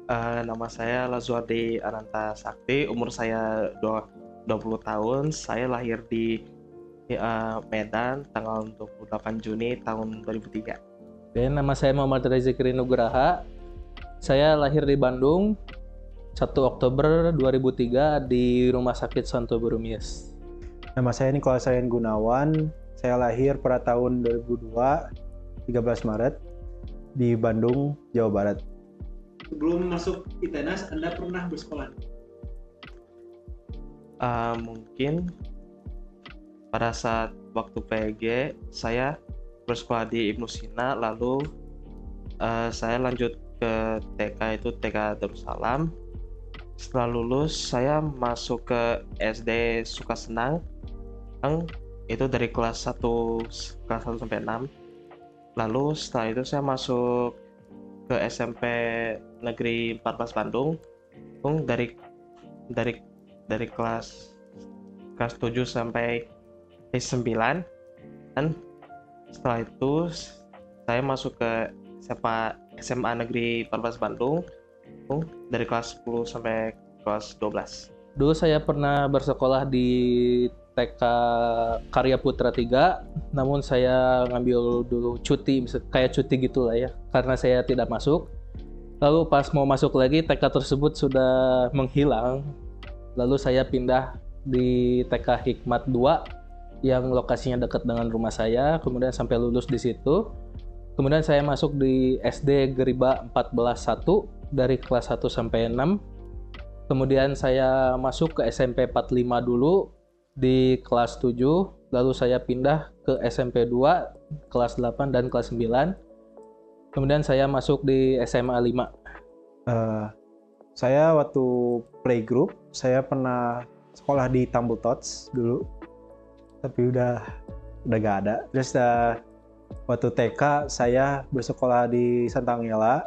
Nama saya Lazuardi Ananta Sakti, umur saya 20 tahun. Saya lahir di Medan tanggal 28 Juni tahun 2003. Oke, nama saya Muhammad Rezeki Nugraha. Saya lahir di Bandung 1 Oktober 2003 di Rumah Sakit Santo Burumies. Nama saya Nicholas Ryan Gunawan. Saya lahir pada tahun 2002, 13 Maret di Bandung, Jawa Barat. Sebelum masuk ITENAS, Anda pernah bersekolah? Mungkin pada saat waktu PG saya bersekolah di Ibnu Sina, lalu saya lanjut ke TK, itu TK Darussalam. Setelah lulus saya masuk ke SD Sukasenang, itu dari kelas 1 sampai 6. Lalu setelah itu saya masuk ke SMP Negeri 14 Bandung, dari kelas 7 sampai 9. Dan setelah itu saya masuk ke SMA Negeri 14 Bandung, dari kelas 10 sampai kelas 12. Dulu saya pernah bersekolah di TK Karya Putra 3, namun saya ngambil dulu cuti, kayak cuti gitu lah ya, karena saya tidak masuk. Lalu pas mau masuk lagi, TK tersebut sudah menghilang. Lalu saya pindah di TK Hikmat 2 yang lokasinya dekat dengan rumah saya, kemudian sampai lulus di situ. Kemudian saya masuk di SD Geriba 14-1 dari kelas 1 sampai 6. Kemudian saya masuk ke SMP 45 dulu di kelas 7, lalu saya pindah ke SMP 2 kelas 8 dan kelas 9. Kemudian saya masuk di SMA 5. Saya waktu playgroup, saya pernah sekolah di Tumble Tots dulu, tapi udah gak ada. Terus waktu TK saya bersekolah di Santa Angela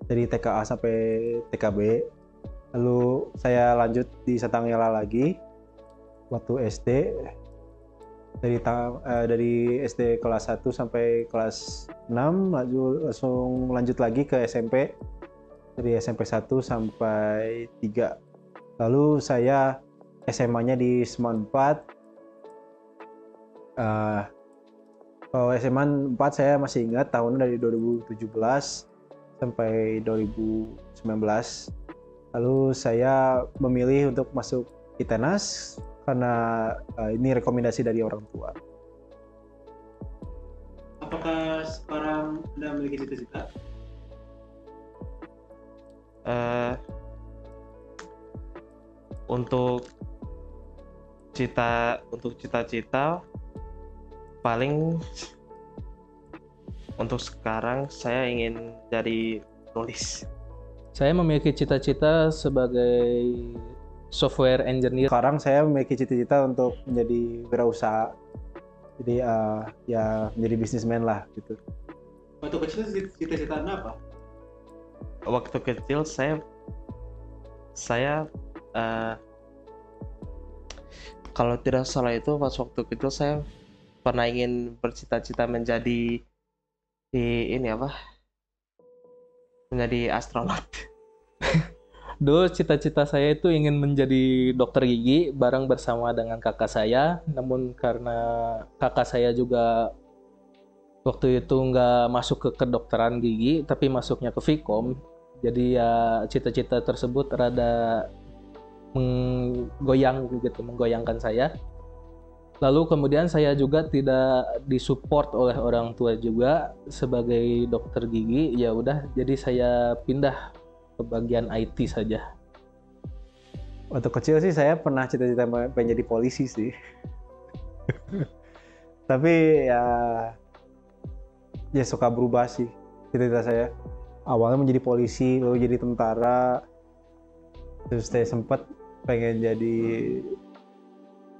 dari TKA sampai TKB. Lalu saya lanjut di Santa Angela lagi waktu SD, dari SD kelas 1 sampai kelas 6, langsung lanjut lagi ke SMP dari SMP 1 sampai 3. Lalu saya SMA-nya di Seman 4. Kalau SMA 4 saya masih ingat tahunnya dari 2017 sampai 2019. Lalu saya memilih untuk masuk ITENAS karena ini rekomendasi dari orang tua. Apakah sekarang Anda memiliki cita-cita? Untuk cita-cita paling untuk sekarang saya ingin jadi penulis. Saya memiliki cita-cita sebagai software engineer. Sekarang saya memiliki cita-cita untuk menjadi wirausaha. Jadi ya menjadi bisnismen lah gitu. Waktu kecil cita-cita Anda apa? Waktu kecil saya kalau tidak salah itu pas waktu kecil saya pernah ingin bercita-cita menjadi menjadi astronot. Dulu cita-cita saya itu ingin menjadi dokter gigi bareng bersama dengan kakak saya. Namun karena kakak saya juga waktu itu nggak masuk ke kedokteran gigi, tapi masuknya ke Vkom. Jadi ya cita-cita tersebut rada menggoyangkan saya. Lalu kemudian saya juga tidak disupport oleh orang tua juga sebagai dokter gigi. Ya udah, jadi saya pindah ke bagian IT saja. Waktu kecil sih saya pernah cita-cita pengen jadi polisi sih. Tapi ya suka berubah sih cita-cita saya. Awalnya menjadi polisi, lalu jadi tentara. Terus saya sempat pengen jadi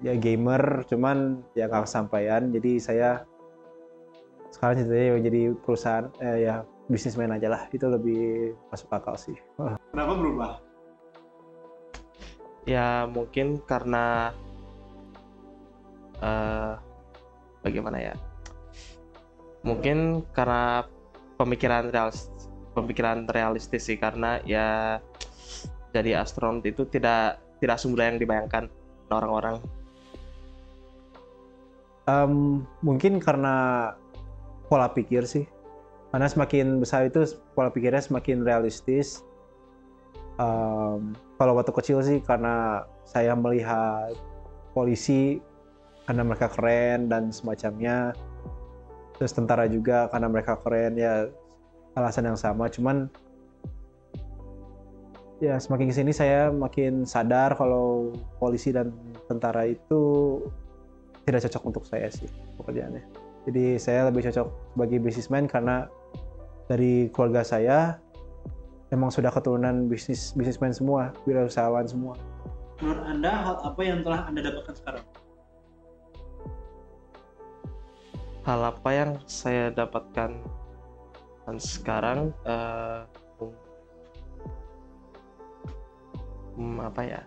ya gamer, cuman ya nggak kesampaian. Jadi saya sekarang cita-citanya jadi perusahaan ya bisnismen aja lah, itu lebih masuk akal sih. Kenapa berubah? Ya mungkin karena bagaimana ya? Mungkin karena pemikiran pemikiran realistis sih, karena ya jadi astronot itu tidak semudah yang dibayangkan orang-orang. Mungkin karena pola pikir sih, karena semakin besar itu pola pikirnya semakin realistis. Kalau waktu kecil sih karena saya melihat polisi karena mereka keren dan semacamnya, terus tentara juga karena mereka keren, ya alasan yang sama. Cuman ya semakin kesini saya makin sadar kalau polisi dan tentara itu tidak cocok untuk saya sih pekerjaannya. Jadi saya lebih cocok sebagai businessman karena dari keluarga saya memang sudah keturunan bisnismen semua, wirausahawan semua. Menurut Anda, hal apa yang telah Anda dapatkan sekarang? Hal apa yang saya dapatkan sekarang, apa ya?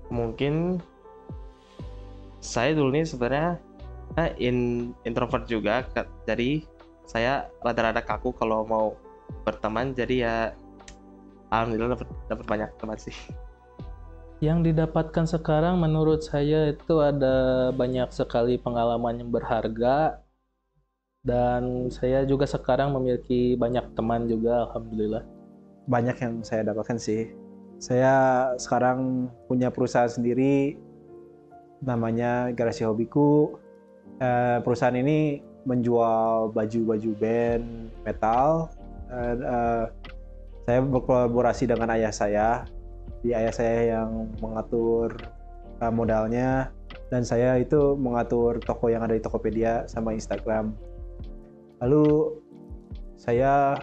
Mungkin saya dulu nih sebenarnya introvert juga, jadi saya rada-rada kaku kalau mau berteman, jadi ya alhamdulillah dapat banyak teman sih. Yang didapatkan sekarang menurut saya itu ada banyak sekali pengalaman yang berharga, dan saya juga sekarang memiliki banyak teman juga, alhamdulillah. Banyak yang saya dapatkan sih. Saya sekarang punya perusahaan sendiri namanya Garasi Hobiku. Perusahaan ini menjual baju-baju band metal. Saya berkolaborasi dengan ayah saya. Ayah saya yang mengatur modalnya, dan saya itu mengatur toko yang ada di Tokopedia sama Instagram. Lalu saya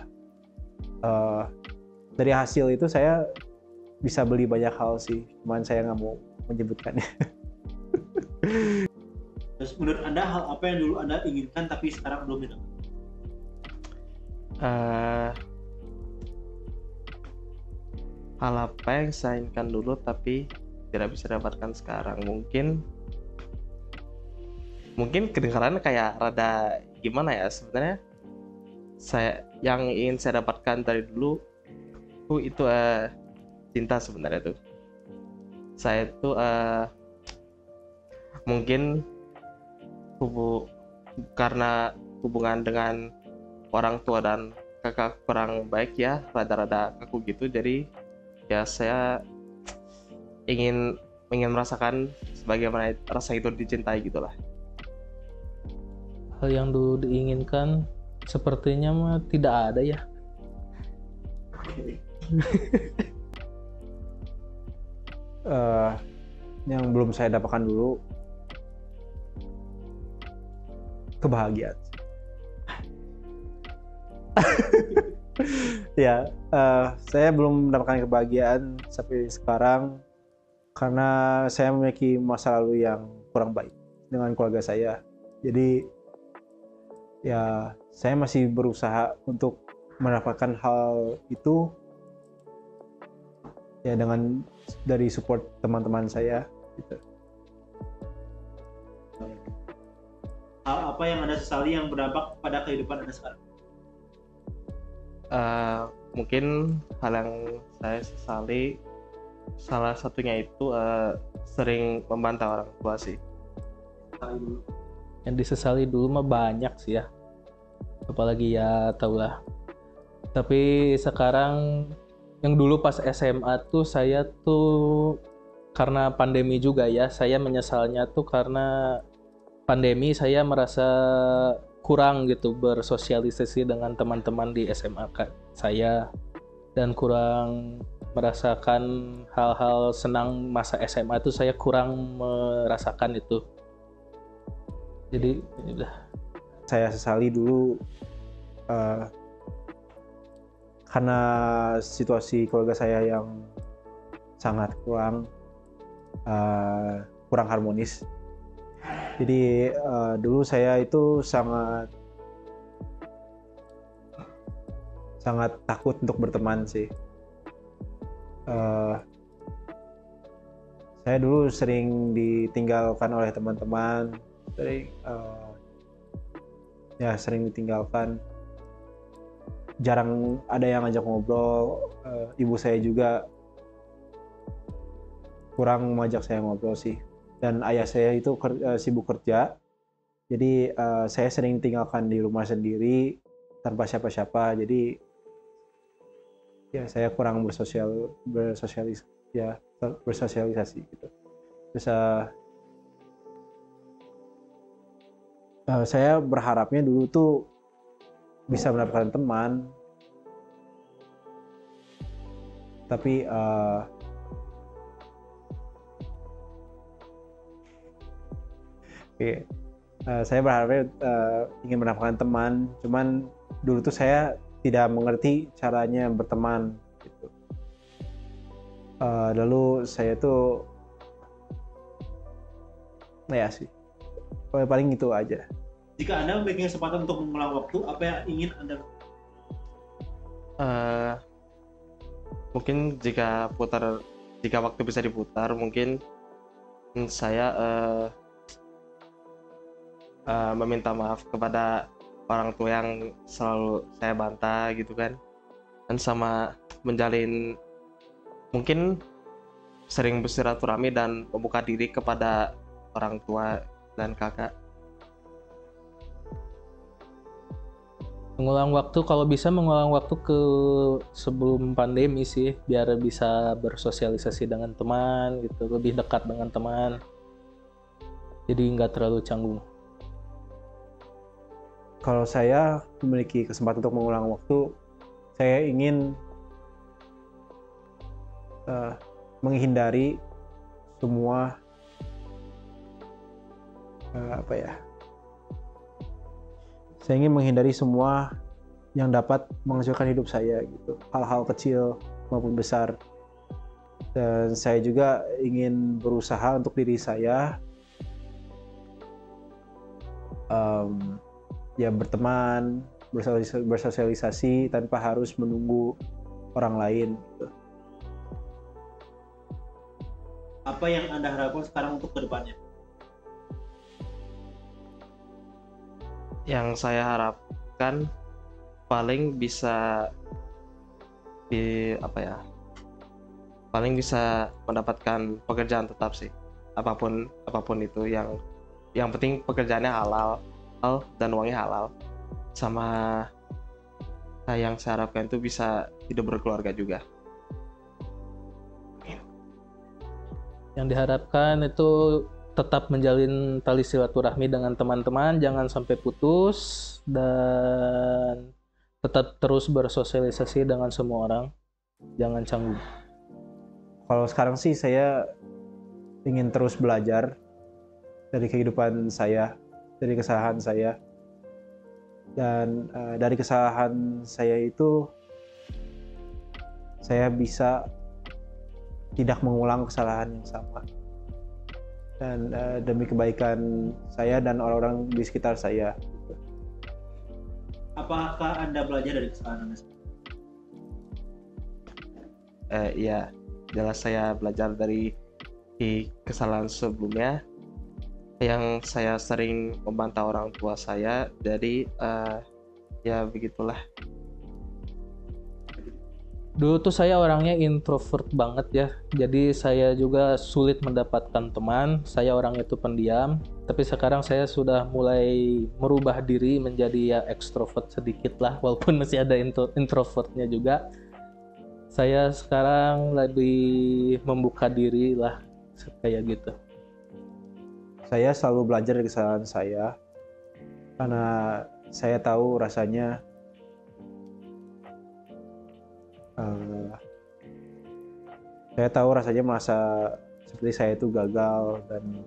dari hasil itu saya bisa beli banyak hal sih, cuman saya nggak mau menyebutkannya. Terus menurut Anda, hal apa yang dulu Anda inginkan tapi sekarang belum didapat? Hal apa yang saya inginkan dulu tapi tidak bisa dapatkan sekarang, mungkin kedengarannya kayak rada gimana ya. Sebenarnya yang ingin saya dapatkan dari dulu itu cinta sebenarnya tuh. Saya tuh mungkin karena hubungan dengan orang tua dan kakak kurang baik ya, rada-rada kaku gitu. Jadi ya saya ingin merasakan sebagaimana rasa itu dicintai gitulah. Hal yang dulu diinginkan sepertinya mah tidak ada ya. Yang belum saya dapatkan dulu kebahagiaan. Ya, saya belum mendapatkan kebahagiaan sampai sekarang karena saya memiliki masa lalu yang kurang baik dengan keluarga saya. Jadi ya saya masih berusaha untuk mendapatkan hal itu ya dengan dari support teman-teman saya gitu. Hal apa yang Anda sesali yang berdampak pada kehidupan Anda sekarang? Mungkin hal yang saya sesali salah satunya itu sering membantah orang tua sih. Yang disesali dulu mah banyak sih ya, apalagi ya tahulah. Tapi sekarang, yang dulu pas SMA tuh saya tuh karena pandemi juga ya, saya menyesalnya tuh karena pandemi saya merasa kurang gitu bersosialisasi dengan teman-teman di SMA saya, dan kurang merasakan hal-hal senang masa SMA itu, saya kurang merasakan itu. Jadi udah. Saya sesali dulu karena situasi keluarga saya yang sangat kurang harmonis. Jadi dulu saya itu sangat takut untuk berteman sih. Saya dulu sering ditinggalkan oleh teman-teman, sering ya sering ditinggalkan, jarang ada yang ngajak ngobrol. Ibu saya juga kurang mengajak saya ngobrol sih, dan ayah saya itu sibuk kerja, jadi saya sering tinggalkan di rumah sendiri tanpa siapa-siapa, jadi ya saya kurang bersosialisasi gitu. Terus saya berharapnya dulu tuh bisa mendapatkan teman, tapi saya berharapnya ingin mendapatkan teman, cuman dulu tuh saya tidak mengerti caranya berteman gitu. Lalu saya tuh ya sih paling itu aja. Jika Anda memiliki kesempatan untuk mengulang waktu, apa yang ingin Anda lakukan? Mungkin jika waktu bisa diputar, mungkin saya meminta maaf kepada orang tua yang selalu saya bantah gitu kan, dan sama menjalin, mungkin sering bersilaturahmi dan membuka diri kepada orang tua dan kakak. Mengulang waktu, kalau bisa mengulang waktu ke sebelum pandemi sih, biar bisa bersosialisasi dengan teman gitu, lebih dekat dengan teman, jadi nggak terlalu canggung. Kalau saya memiliki kesempatan untuk mengulang waktu, saya ingin menghindari semua saya ingin menghindari semua yang dapat menghancurkan hidup saya gitu, hal-hal kecil maupun besar. Dan saya juga ingin berusaha untuk diri saya, ya berteman, bersosialisasi tanpa harus menunggu orang lain gitu. Apa yang Anda harapkan sekarang untuk kedepannya? Yang saya harapkan paling bisa paling bisa mendapatkan pekerjaan tetap sih, apapun itu, yang penting pekerjaannya halal dan uangnya halal, sama yang saya harapkan itu bisa hidup berkeluarga juga. Yang diharapkan itu tetap menjalin tali silaturahmi dengan teman-teman, jangan sampai putus, dan tetap terus bersosialisasi dengan semua orang, jangan canggung. Kalau sekarang sih saya ingin terus belajar dari kehidupan saya, dari kesalahan saya, dan dari kesalahan saya itu saya bisa tidak mengulang kesalahan yang sama, dan demi kebaikan saya dan orang-orang di sekitar saya. Apakah Anda belajar dari kesalahan Anda? Iya, jelas saya belajar dari kesalahan sebelumnya yang saya sering membantah orang tua saya, jadi ya begitulah. Dulu tuh saya orangnya introvert banget ya, jadi saya juga sulit mendapatkan teman, saya orang itu pendiam, tapi sekarang saya sudah mulai merubah diri menjadi ya ekstrovert sedikit lah, walaupun masih ada introvertnya juga. Saya sekarang lebih membuka diri lah, kayak gitu. Saya selalu belajar dari kesalahan saya, karena saya tahu rasanya merasa seperti saya itu gagal, dan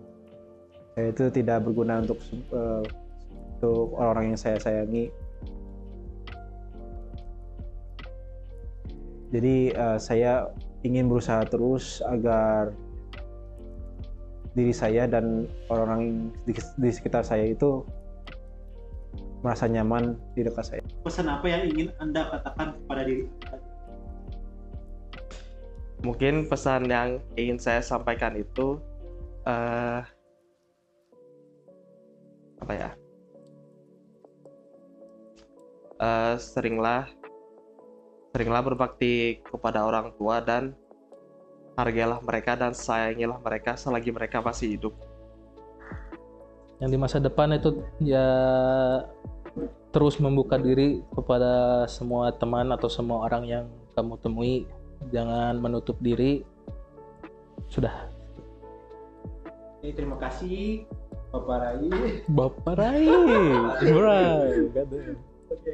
saya itu tidak berguna untuk orang-orang yang saya sayangi. Jadi saya ingin berusaha terus agar diri saya dan orang-orang di sekitar saya itu merasa nyaman di dekat saya. Pesan apa yang ingin Anda katakan kepada diri Anda? Mungkin pesan yang ingin saya sampaikan itu seringlah berbakti kepada orang tua dan hargailah mereka dan sayangilah mereka selagi mereka masih hidup. Yang di masa depan itu ya terus membuka diri kepada semua teman atau semua orang yang kamu temui, jangan menutup diri. Sudah. Terima kasih Bapak Rai. Bapak Rai. Bro. Oke.